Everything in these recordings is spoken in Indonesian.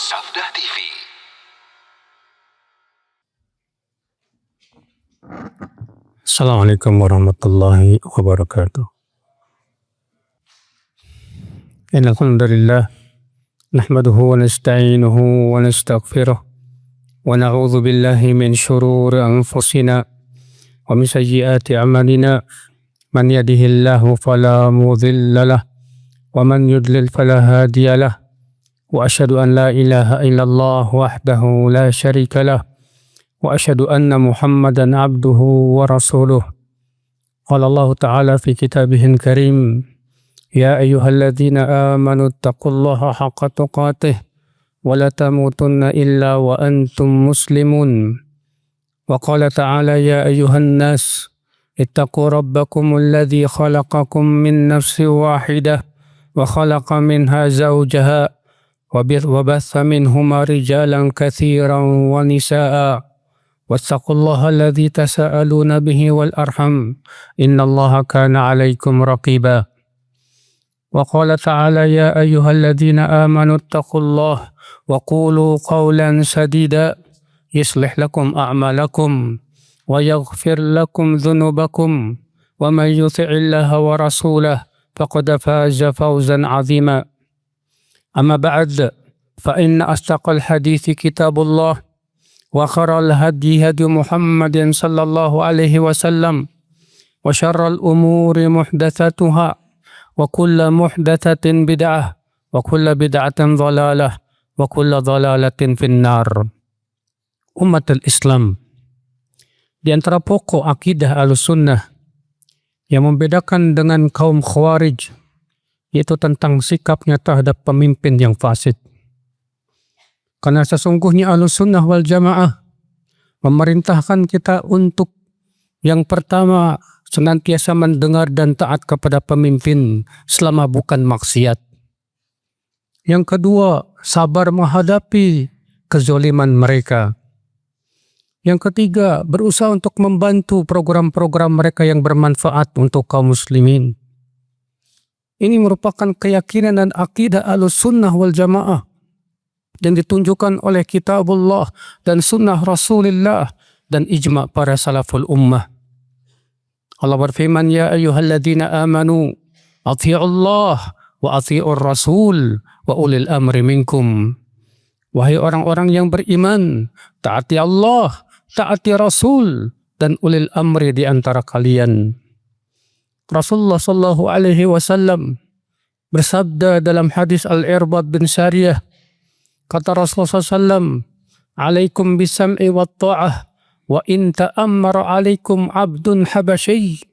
Sabda TV. Assalamualaikum warahmatullahi wabarakatuh. Innal hamdalillah nahmaduhu wa nasta'inuhu wa nastaghfiruh wa na'udzu billahi min shururi anfusina wa min sayyiati a'malina. Man yahdihillahu fala mudilla lahu wa man yudlil fala hadiya lahu. Wa asyhadu an la ilaha illallah wahdahu la syarika lahu wa asyhadu anna Muhammadan abduhu wa rasuluh. Qala Allah Ta'ala fi kitabihil karim, ya ayyuhalladzina amanu taqullaha haqqa tuqatih wa la tamutunna illa wa antum muslimun. Wa qala ta'ala ya ayyuhan nas ittaqu rabbakumul ladzi khalaqakum min nafsin wahidah wa khalaqa minha zawjaha wa batha minhuma rijalan katsiran wa nisaa. Wattaqullaha alladzi tasaaluna bihi wal arham innallaha kana 'alaikum raqiba. Wa qala ta'ala ya ayyuhalladzina amanu taqullaha wa qulu qawlan sadida yuslih lakum a'malakum wa yaghfir lakum dhunubakum wa man yuti'illaha wa rasulahu faqad faza fawzan 'azima. Amma ba'd, fa inna asdaqal hadithi kitabullah wa khairal hadi hadi Muhammadin sallallahu alaihi wasallam wa syarral umuri muhdatsatuha wa kullu muhdatsatin bid'ah wa kullu bid'atin dhalalah wa kullu dhalalatin finnar. Umatul Islam, di antara pokok akidah Ahlussunnah yang membedakan dengan kaum Khawarij yaitu tentang sikapnya terhadap pemimpin yang fasid. Karena sesungguhnya Ahlussunnah wal Jamaah memerintahkan kita untuk yang pertama senantiasa mendengar dan taat kepada pemimpin selama bukan maksiat. Yang kedua, sabar menghadapi kezaliman mereka. Yang ketiga, berusaha untuk membantu program-program mereka yang bermanfaat untuk kaum muslimin. Ini merupakan keyakinan dan akidah Ahlussunnah wal Jamaah yang ditunjukkan oleh kitabullah dan sunnah Rasulullah dan ijma' para salaful ummah. Allah berfirman, ya ayyuhalladzina amanu athi'ullah wa athi'ur rasul wa ulil amri minkum. Wahai orang-orang yang beriman, taati Allah, taati Rasul dan ulil amri di antara kalian. Rasulullah sallallahu alaihi wasallam bersabda dalam hadis Al-Irbad bin Sariyah, kata Rasulullah sallallahu alaikum bisam'i wa ta'ah wa in ta'ammara alaikum abdun habasyi.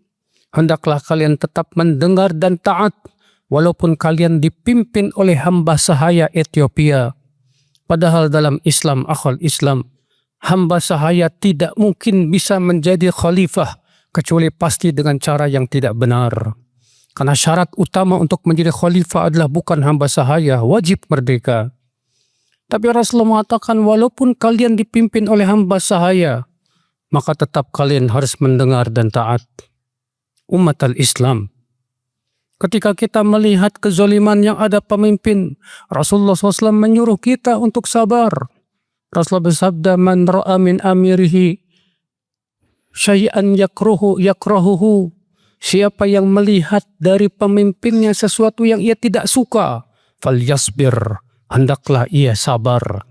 Hendaklah kalian tetap mendengar dan taat walaupun kalian dipimpin oleh hamba sahaya Ethiopia. Padahal dalam Islam, akhal Islam, hamba sahaya tidak mungkin bisa menjadi khalifah kecuali pasti dengan cara yang tidak benar. Karena syarat utama untuk menjadi khalifah adalah bukan hamba sahaya, wajib merdeka. Tapi Rasulullah mengatakan walaupun kalian dipimpin oleh hamba sahaya, maka tetap kalian harus mendengar dan taat. Umat al-Islam, ketika kita melihat kezaliman yang ada pemimpin, Rasulullah SAW menyuruh kita untuk sabar. Rasulullah bersabda, man ra'a min amirihi syai'an yakrahuhu. Siapa yang melihat dari pemimpinnya sesuatu yang ia tidak suka, falyasbir, hendaklah ia sabar.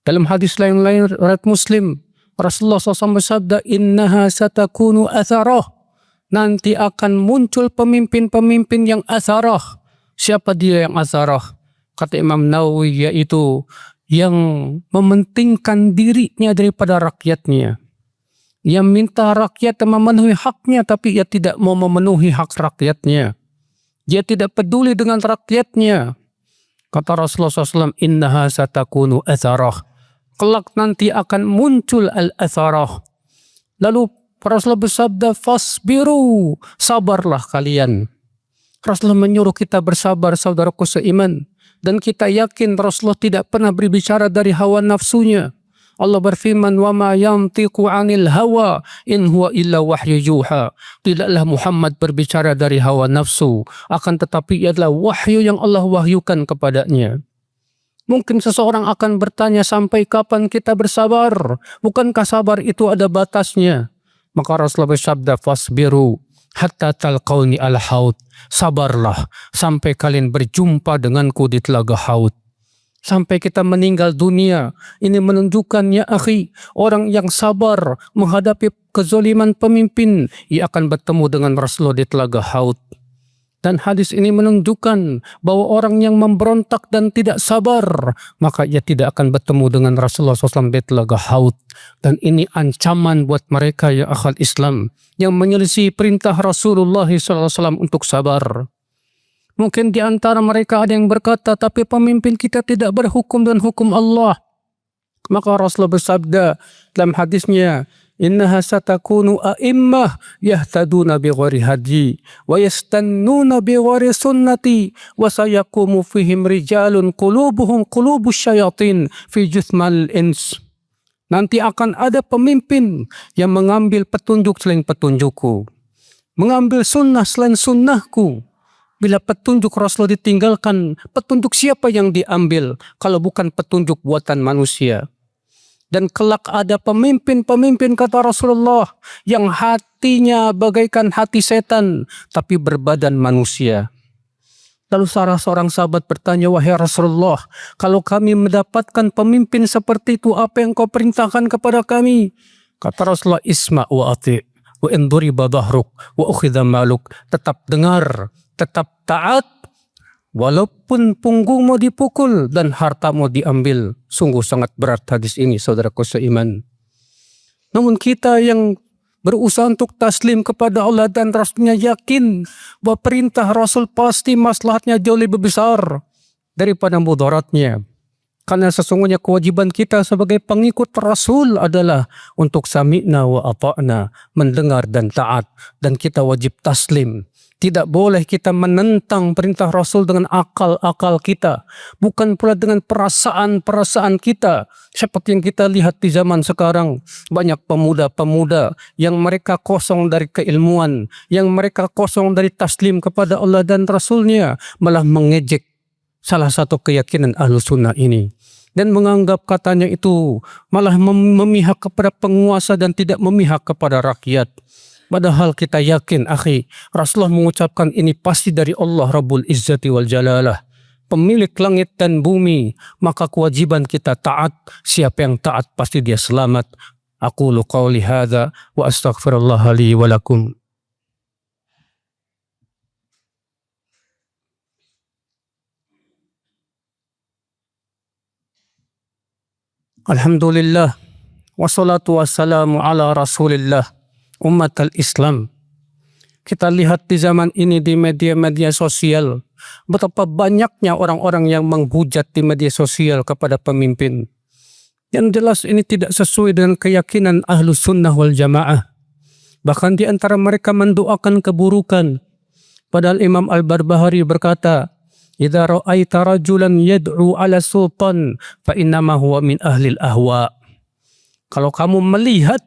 Dalam hadis lain-lain riwayat Muslim, Rasulullah SAW bersabda, innaha satakunu atharah. Nanti akan muncul pemimpin-pemimpin yang atharah. Siapa dia yang atharah? Kata Imam Nawawi, yaitu yang mementingkan dirinya daripada rakyatnya. Yang minta rakyat memenuhi haknya, tapi ia tidak mau memenuhi hak rakyatnya. Dia tidak peduli dengan rakyatnya. Kata Rasulullah SAW, innaha satakunu atharah. Kelak nanti akan muncul al-atharah. Lalu Rasulullah bersabda, fasbiru, sabarlah kalian. Rasulullah menyuruh kita bersabar, saudaraku seiman. Dan kita yakin Rasulullah tidak pernah berbicara dari hawa nafsunya. Allah berfirman, wa ma yantiqu 'anil hawa in huwa illa wahyu yuha. Tidaklah Muhammad berbicara dari hawa nafsu, akan tetapi ia adalah wahyu yang Allah wahyukan kepadanya. Mungkin seseorang akan bertanya, sampai kapan kita bersabar? Bukankah sabar itu ada batasnya? Maka Rasulullah bersabda, fasbiru hatta talqauni al-haud. Sabarlah sampai kalian berjumpa denganku di telaga haud. Sampai kita meninggal dunia. Ini menunjukkan, ya akhi, orang yang sabar menghadapi kezaliman pemimpin, ia akan bertemu dengan Rasulullah di telaga haud. Dan hadis ini menunjukkan bahwa orang yang memberontak dan tidak sabar, maka ia tidak akan bertemu dengan Rasulullah SAW di telaga haud. Dan ini ancaman buat mereka, ya akhal Islam, yang menyelisih perintah Rasulullah SAW untuk sabar. Mungkin di antara mereka ada yang berkata, tapi pemimpin kita tidak berhukum dan hukum Allah. Maka Rasulullah bersabda dalam hadisnya, innaha satakunu a'immah yahtaduna bighari hadi wa yastannuna bighari sunnati wa sayakumu fihim rijalun qulubuhum qulubus syayatin fi juthmal ins. Nanti akan ada pemimpin yang mengambil petunjuk selain petunjukku, mengambil sunnah selain sunnahku. Bila petunjuk Rasulullah ditinggalkan, petunjuk siapa yang diambil kalau bukan petunjuk buatan manusia? Dan kelak ada pemimpin-pemimpin, kata Rasulullah, yang hatinya bagaikan hati setan, tapi berbadan manusia. Lalu salah seorang sahabat bertanya, wahai Rasulullah, kalau kami mendapatkan pemimpin seperti itu, apa yang kau perintahkan kepada kami? Kata Rasulullah, isma' wa ati' wa induriba dhahruk wa ukhidha maluk. Tetap dengar, tetap taat, walaupun punggungmu dipukul dan hartamu diambil. Sungguh sangat berat hadis ini, saudaraku seiman. Namun kita yang berusaha untuk taslim kepada Allah dan Rasulnya, yakin bahwa perintah Rasul pasti maslahatnya jauh lebih besar daripada mudaratnya. Karena sesungguhnya kewajiban kita sebagai pengikut Rasul adalah untuk sami'na wa ata'na, mendengar dan taat. Dan kita wajib taslim. Tidak boleh kita menentang perintah Rasul dengan akal-akal kita. Bukan pula dengan perasaan-perasaan kita. Seperti yang kita lihat di zaman sekarang. Banyak pemuda-pemuda yang mereka kosong dari keilmuan. Yang mereka kosong dari taslim kepada Allah dan Rasulnya. Malah mengejek salah satu keyakinan Ahlus Sunnah ini. Dan menganggap katanya itu malah memihak kepada penguasa dan tidak memihak kepada rakyat. Padahal kita yakin, akhi, Rasulullah mengucapkan ini pasti dari Allah Rabbul Izzati wal Jalalah, pemilik langit dan bumi. Maka kewajiban kita taat. Siapa yang taat pasti dia selamat. Aqulu qawli hadza wa astaghfirullah li wa lakum. Alhamdulillah wassalatu wassalamu ala Rasulillah. Umat al-Islam, kita lihat di zaman ini di media-media sosial, betapa banyaknya orang-orang yang menghujat di media sosial kepada pemimpin. Yang jelas ini tidak sesuai dengan keyakinan Ahlus Sunnah wal Jamaah. Bahkan di antara mereka mendoakan keburukan. Padahal Imam Al-Barbahari berkata, idza ra'aita rajulan yad'u ala sultan fa innama huwa min ahlil ahwa. Kalau kamu melihat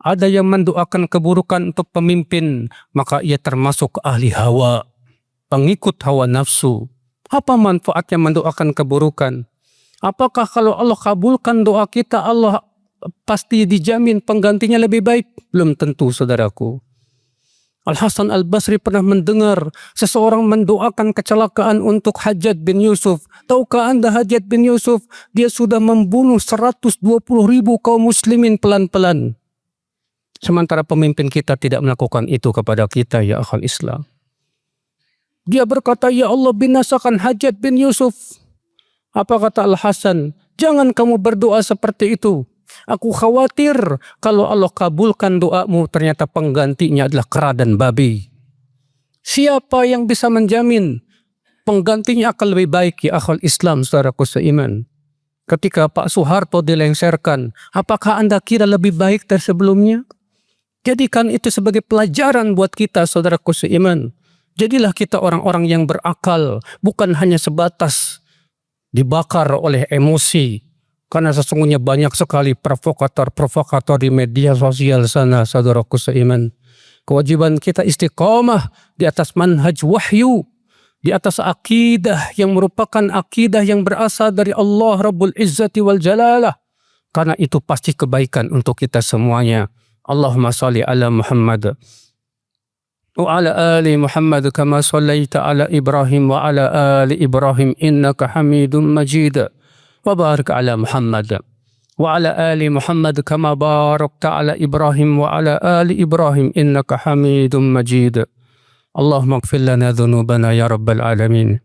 ada yang mendoakan keburukan untuk pemimpin, maka ia termasuk ahli hawa, pengikut hawa nafsu. Apa manfaatnya mendoakan keburukan? Apakah kalau Allah kabulkan doa kita, Allah pasti dijamin penggantinya lebih baik? Belum tentu, saudaraku. Al-Hasan Al-Basri pernah mendengar seseorang mendoakan kecelakaan untuk Hajjaj bin Yusuf. Tahukah anda Hajjaj bin Yusuf? Dia sudah membunuh 120.000 kaum muslimin pelan-pelan. Sementara pemimpin kita tidak melakukan itu kepada kita, ya akhal Islam. Dia berkata, ya Allah, binasakan Hajjaj bin Yusuf. Apa kata Al-Hasan? Jangan kamu berdoa seperti itu. Aku khawatir kalau Allah kabulkan doamu, ternyata penggantinya adalah kera dan babi. Siapa yang bisa menjamin penggantinya akan lebih baik, ya akhal Islam, saudaraku seiman? Ketika Pak Soeharto dilengsarkan, apakah anda kira lebih baik dari sebelumnya? Jadikan itu sebagai pelajaran buat kita, saudaraku seiman. Jadilah kita orang-orang yang berakal, bukan hanya sebatas dibakar oleh emosi. Karena sesungguhnya banyak sekali provokator-provokator di media sosial sana, saudaraku seiman. Kewajiban kita istiqamah di atas manhaj wahyu. di atas akidah yang merupakan akidah yang berasal dari Allah Rabbul Izzati wal Jalalah. Karena itu pasti kebaikan untuk kita semuanya. Allahumma salli ala Muhammad wa ala ali Muhammad kama sallaita ala Ibrahim wa ala ali Ibrahim innaka Hamidum Majid. Wa barik ala Muhammad wa ala ali Muhammad kama barakta ala Ibrahim wa ala ali Ibrahim innaka Hamidum Majid. Allahumma ighfir lana dhunubana ya rabbal alamin.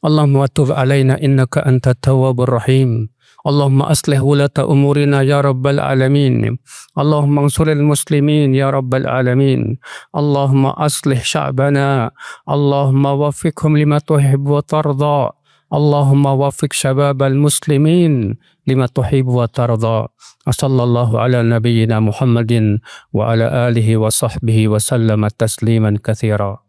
Allahumma tub alaina innaka antat tawwabur rahim. Allahumma aslih wulata umurina ya rabbal alamin. Allahumma ansuril muslimin ya rabbal alamin. Allahumma aslih sya'bana. Allahumma waffiqhum lima tuhibbu wa tarda. Allahumma waffiq syababal muslimin lima tuhibbu wa tarda. Sallallahu ala nabiyyina Muhammadin wa ala alihi wa sahbihi wa sallama tasliman katsira.